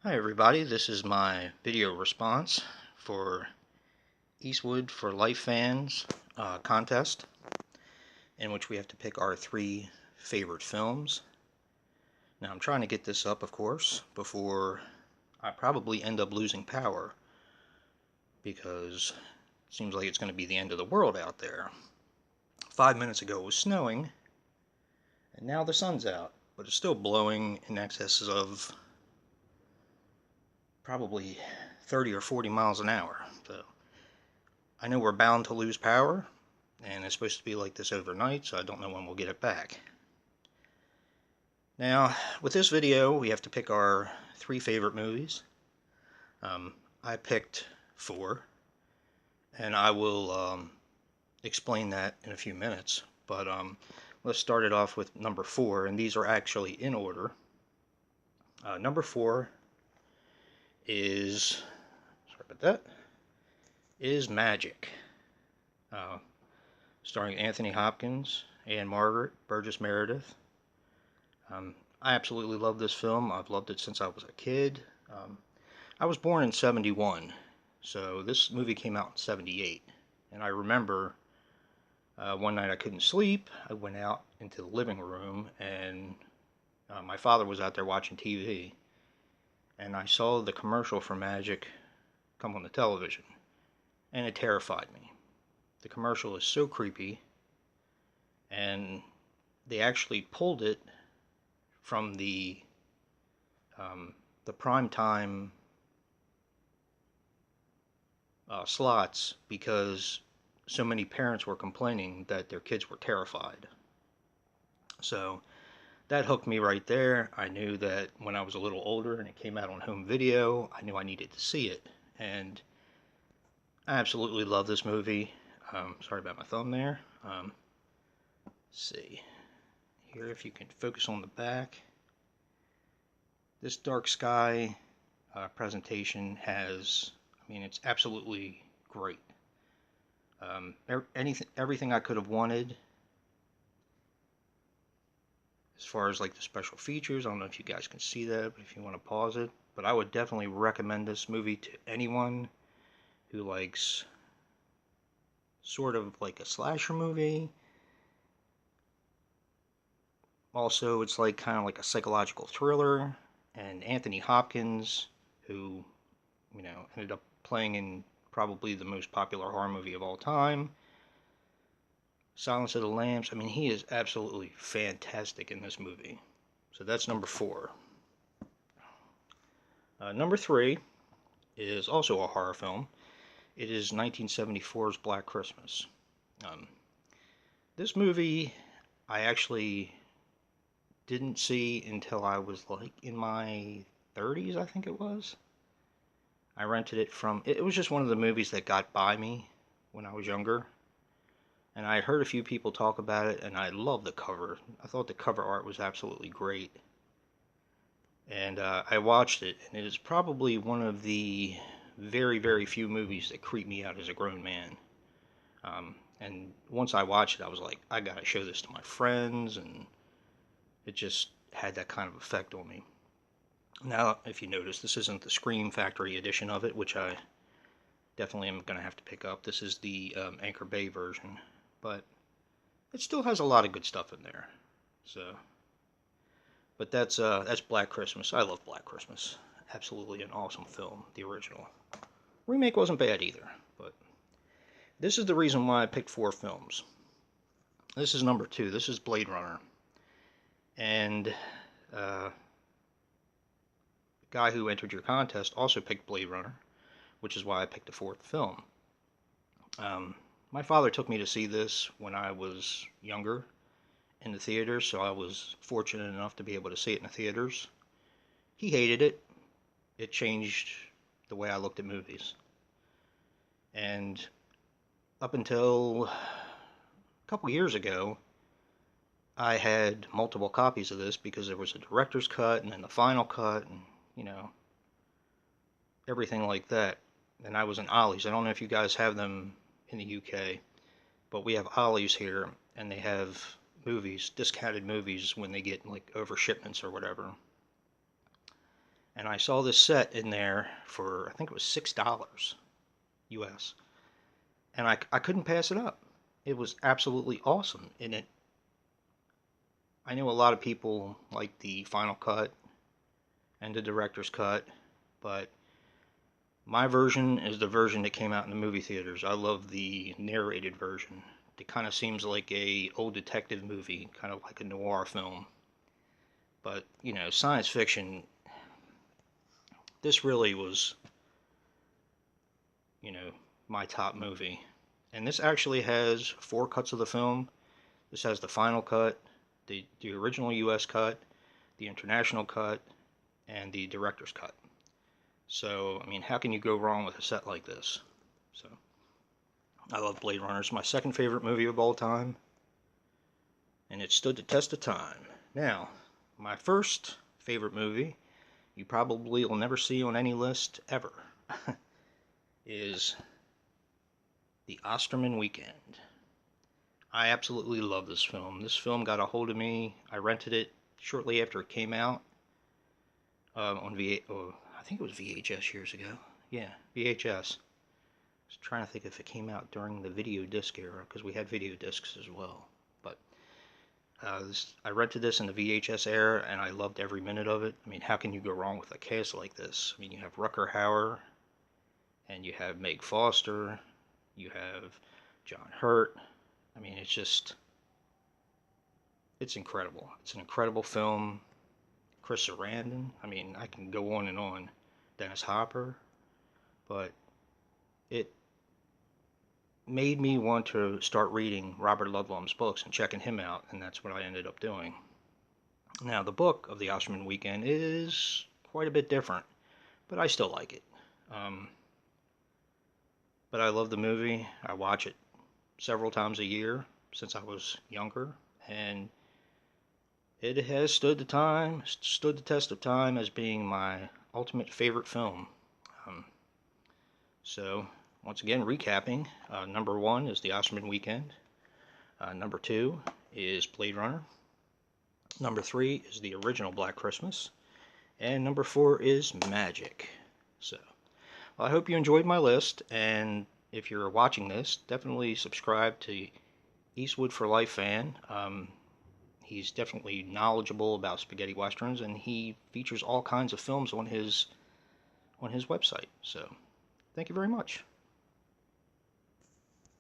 Hi everybody, this is my video response for Eastwood4life fans contest, in which we have to pick our 3 favorite films. Now I'm trying to get this up, of course, before I probably end up losing power, because it seems like it's going to be the end of the world out there. 5 minutes ago it was snowing, and now the sun's out, but it's still blowing in excess of probably 30 or 40 miles an hour. So I know we're bound to lose power, and it's supposed to be like this overnight, so I don't know when we'll get it back. Now, with this video, we have to pick our 3 favorite movies. I picked 4, and I will explain that in a few minutes. But let's start it off with number 4, and these are actually in order. Number 4 is, sorry about that, is Magic. Starring Anthony Hopkins and Margaret Burgess Meredith. I absolutely love this film. I've loved it since I was a kid. I was born in 71, so this movie came out in 78. And I remember one night I couldn't sleep. I went out into the living room, and my father was out there watching TV. And I saw the commercial for Magic come on the television, and it terrified me. The commercial is so creepy, and they actually pulled it from the prime time slots because so many parents were complaining that their kids were terrified. So that hooked me right there. I knew that when I was a little older and it came out on home video, I knew I needed to see it, and I absolutely love this movie. Sorry about my thumb there. Let's see here if you can focus on the back. This dark sky presentation has, it's absolutely great. Everything I could have wanted as far as like the special features. I don't know if you guys can see that, but if you want to pause it. But I would definitely recommend this movie to anyone who likes sort of like a slasher movie. Also, it's like kind of like a psychological thriller, and Anthony Hopkins, who, ended up playing in probably the most popular horror movie of all time, Silence of the Lambs. He is absolutely fantastic in this movie. So that's number 4. Number 3 is also a horror film. It is 1974's Black Christmas. This movie I actually didn't see until I was like in my 30s, I think it was. I rented it it was just one of the movies that got by me when I was younger. And I had heard a few people talk about it, and I loved the cover. I thought the cover art was absolutely great. And I watched it, and it is probably one of the very, very few movies that creep me out as a grown man. And once I watched it, I was like, I gotta show this to my friends, and it just had that kind of effect on me. Now, if you notice, this isn't the Scream Factory edition of it, which I definitely am going to have to pick up. This is the Anchor Bay version, but it still has a lot of good stuff in there. So, but that's Black Christmas. I love Black Christmas. Absolutely an awesome film, the original. Remake wasn't bad either, but this is the reason why I picked 4 films. This is number 2. This is Blade Runner. And the guy who entered your contest also picked Blade Runner, which is why I picked the 4th film. My father took me to see this when I was younger in the theaters, so I was fortunate enough to be able to see it in the theaters. He hated it. It changed the way I looked at movies. And up until a couple years ago, I had multiple copies of this because there was a director's cut and then the final cut and, everything like that. And I was in Ollie's. I don't know if you guys have them in the UK, but we have Ollie's here, and they have movies, discounted movies, when they get like over shipments or whatever. And I saw this set in there for, I think it was $6 US. And I couldn't pass it up. It was absolutely awesome. And I know a lot of people like the final cut and the director's cut, but my version is the version that came out in the movie theaters. I love the narrated version. It kind of seems like a old detective movie, kind of like a noir film. But, you know, science fiction, this really was, you know, my top movie. And this actually has 4 cuts of the film. This has the final cut, the original US cut, the international cut, and the director's cut. So, I mean, how can you go wrong with a set like this? So, I love Blade Runner. It's my second favorite movie of all time, and it stood the test of time. Now, my first favorite movie, you probably will never see on any list ever, is The Osterman Weekend. I absolutely love this film. This film got a hold of me. I rented it shortly after it came out on I think it was VHS years ago. Yeah, VHS. I was trying to think if it came out during the video disc era, because we had video discs as well. But I rented this in the VHS era, and I loved every minute of it. I mean, how can you go wrong with a cast like this? I mean, you have Rutger Hauer, and you have Meg Foster, you have John Hurt. I mean, it's incredible. It's an incredible film. Chris Sarandon. I mean, I can go on and on. Dennis Hopper. But it made me want to start reading Robert Ludlum's books and checking him out, and that's what I ended up doing. Now, the book of The Osterman Weekend is quite a bit different, but I still like it. But I love the movie. I watch it several times a year since I was younger, and it has stood the test of time as being my ultimate favorite film. Um, so, once again, recapping, number 1 is The Osterman Weekend. Number 2 is Blade Runner. Number 3 is the original Black Christmas. And number 4 is Magic. So, well, I hope you enjoyed my list, and if you're watching this, definitely subscribe to Eastwood4life fan. He's definitely knowledgeable about spaghetti westerns, and he features all kinds of films on his website. So, thank you very much.